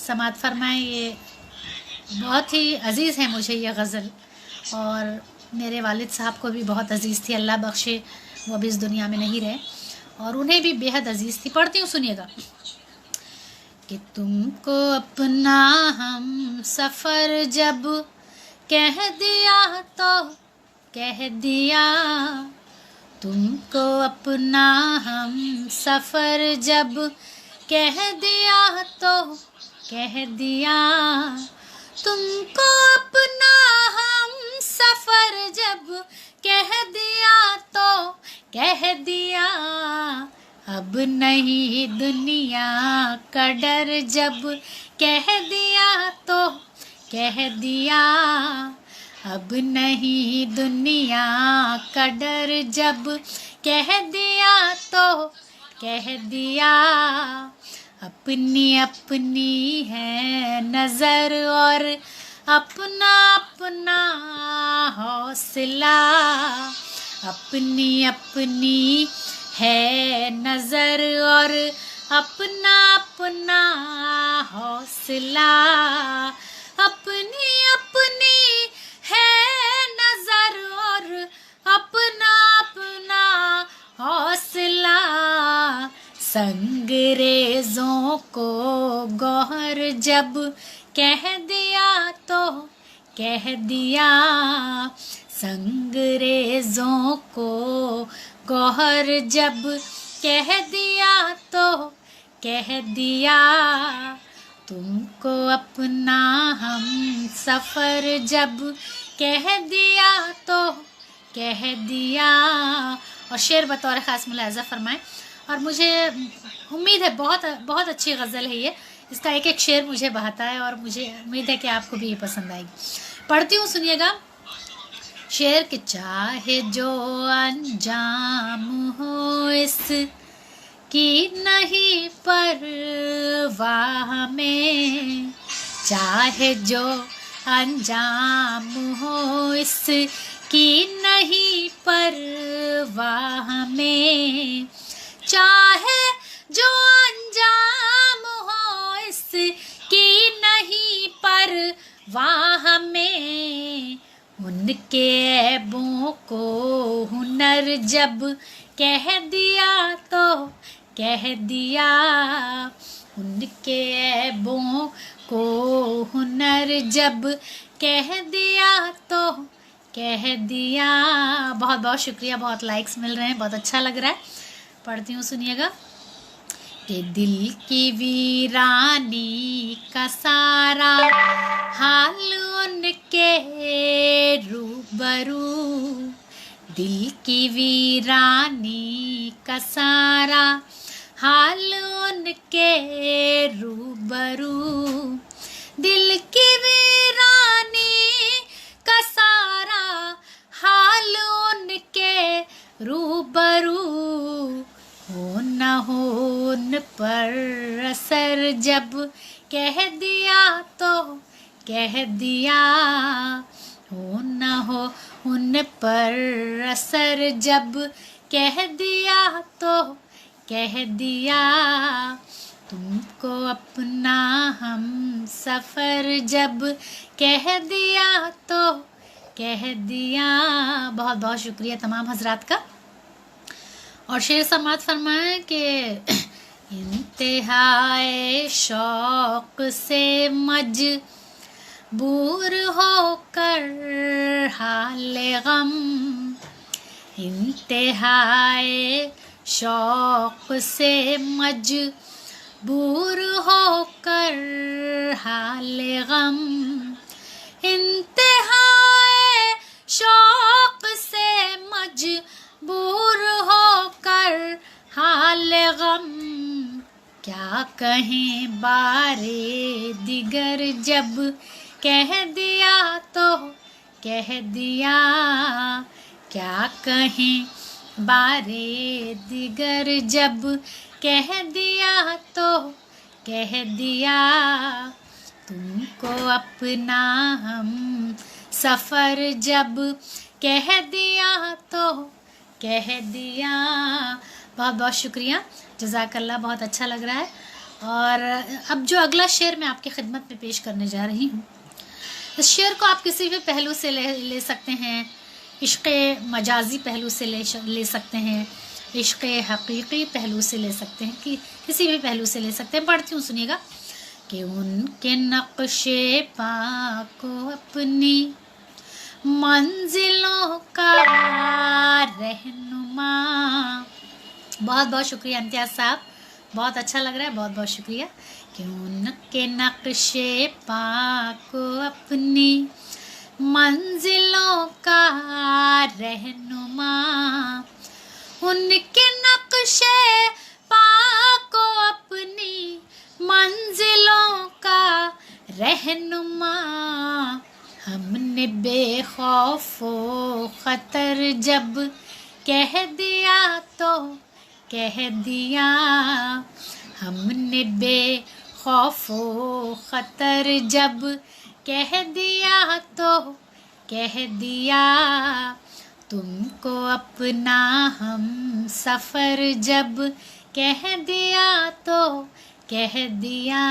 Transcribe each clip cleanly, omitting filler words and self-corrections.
समात फरमाएं। ये बहुत ही अज़ीज़ है मुझे ये गज़ल, और मेरे वालिद साहब को भी बहुत अज़ीज़ थी, अल्लाह बख्शे वो अभी इस दुनिया में नहीं रहे, और उन्हें भी बेहद अज़ीज़ थी। पढ़ती हूँ, सुनिएगा। कि तुमको अपना हम सफ़र जब कह दिया तो कह दिया, तुमको अपना हम सफ़र जब कह दिया तो कह दिया, तुमको अपना हम सफ़र जब कह दिया तो कह दिया, अब नहीं दुनिया का डर जब कह दिया तो कह दिया, अब नहीं दुनिया का डर जब कह दिया तो कह दिया, अपनी अपनी है नज़र और अपना अपना हौसला, अपनी अपनी है नज़र और अपना अपना हौसला, अपनी अपनी है नज़र और अपना अपना हौसला, संगरेज़ों को गौहर जब कह दिया तो कह दिया, संगरेज़ों को गौहर जब कह दिया तो कह दिया, तुमको अपना हम सफ़र जब कह दिया तो कह दिया। और शेर बतौर ख़ास मुलाहज़ा फरमाएं, और मुझे उम्मीद है बहुत बहुत अच्छी गज़ल है ये, इसका एक एक शेर मुझे बहाता है, और मुझे उम्मीद है कि आपको भी ये पसंद आएगी। पढ़ती हूँ, सुनिएगा। शेर के चाहे जो अंजाम हो इस की नहीं परवाह में, चाहे जो अंजाम हो इस की नहीं परवाह में, चाहे जो अंजाम हो इस की नहीं परवाह में, उनके ऐबों को हुनर जब कह दिया तो कह दिया, उनके ऐबों को हुनर जब कह दिया तो कह दिया। बहुत बहुत शुक्रिया, बहुत लाइक्स मिल रहे हैं, बहुत अच्छा लग रहा है। पढ़ती हूँ, सुनिएगा। कि दिल की वीरानी का सारा हाल उनके रूबरू, दिल की वीरानी का सारा हाल उनके रूबरू, दिल की वीरानी का सारा हाल उनके रूबरू, हो न हो उन पर असर जब कह दिया तो कह दिया, हो न हो उन पर असर जब कह दिया तो कह दिया, तुमको अपना हम सफ़र जब कह दिया तो कह दिया। बहुत बहुत शुक्रिया तमाम हजरात का। और शेर समात फरमाएं कि इंतहाए शौक़ से मजबूर होकर हाले गम, इंतहाए शौक़ से मजबूर होकर हाले गम, इंतहाए शौक़ से मजबूर होकर हाल गम, क्या कहें बारे दिगर जब कह दिया तो कह दिया, क्या कहें बारे दिगर जब कह दिया तो कह दिया, तुमको अपना हम सफ़र जब कह दिया तो कह दिया। बहुत बहुत शुक्रिया, जज़ाकल्लाह, बहुत अच्छा लग रहा है। और अब जो अगला शेर मैं आपकी खिदमत में पेश करने जा रही हूँ, इस शेर को आप किसी भी पहलू से ले सकते हैं। इश्क़ मजाजी पहलू से ले सकते हैं, इश्क़ हकीकी पहलू से ले सकते हैं, कि किसी भी पहलू से ले सकते हैं। पढ़ती हूँ, सुनिएगा। कि उनके नक्शे पा को अपनी मंजिलों का रहनुमा। बहुत बहुत शुक्रिया इम्तियाज़ साहब, बहुत अच्छा लग रहा है, बहुत बहुत शुक्रिया। कि उनके नक्शे पा को अपनी मंजिलों का रहनुमा, उनके नक्शे पा को अपनी मंजिलों का रहनुमा। हमने बेखौफो खतर जब कह दिया तो कह दिया, हमने बेखौफो खतर जब कह दिया तो कह दिया, तुमको अपना हम सफ़र जब कह दिया तो कह दिया।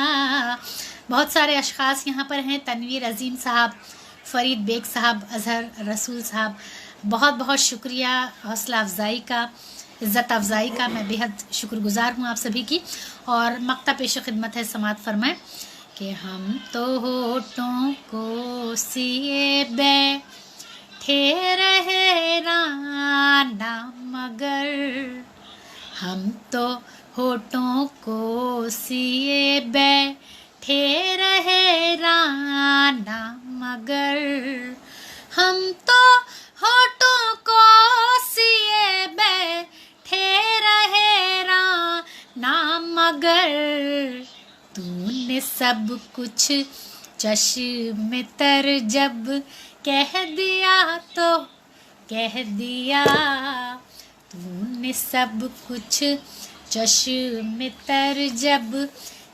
बहुत सारे अशख़ास यहाँ पर हैं, तनवीर अज़ीम साहब, फ़रीद बेग साहब, अज़हर रसूल साहब, बहुत बहुत शुक्रिया हौसला अफ़ज़ाई का, इज़्ज़त अफ़ज़ाई का। मैं बेहद शुक्रगुज़ार हूँ आप सभी की। और मक्ता पेश खिदमत है, समात फरमाएं। कि हम तो होठों को सिए बैठे रहे राना, मगर हम तो होठों को सिए बैठे रहे राना, मगर हम तो होठों को सिए बैठे रहे राना, मगर तूने सब कुछ चश्मे तर जब कह दिया तो कह दिया, तूने सब कुछ चश्मे तर जब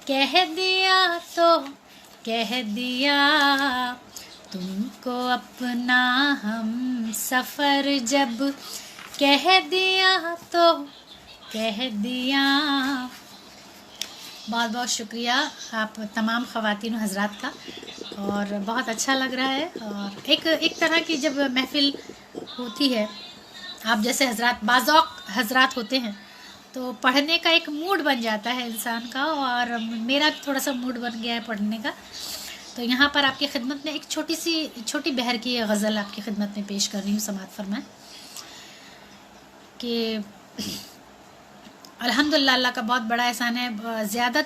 कह दिया तो कह दिया, तुमको अपना हम सफ़र जब कह दिया तो कह दिया। बहुत बहुत शुक्रिया आप तमाम ख़वातीन हज़रात का, और बहुत अच्छा लग रहा है। और एक तरह की जब महफ़िल होती है, आप जैसे हज़रात बाज़ौक़ हज़रात होते हैं, तो पढ़ने का एक मूड बन जाता है इंसान का, और मेरा भी थोड़ा सा मूड बन गया है पढ़ने का। तो यहाँ पर आपकी खिदमत में एक छोटी बहर की गज़ल आपकी खिदमत में पेश कर रही हूँ, समात फरमाएं। कि अल्हम्दुलिल्लाह, अल्लाह का बहुत बड़ा एहसान है। ज़्यादा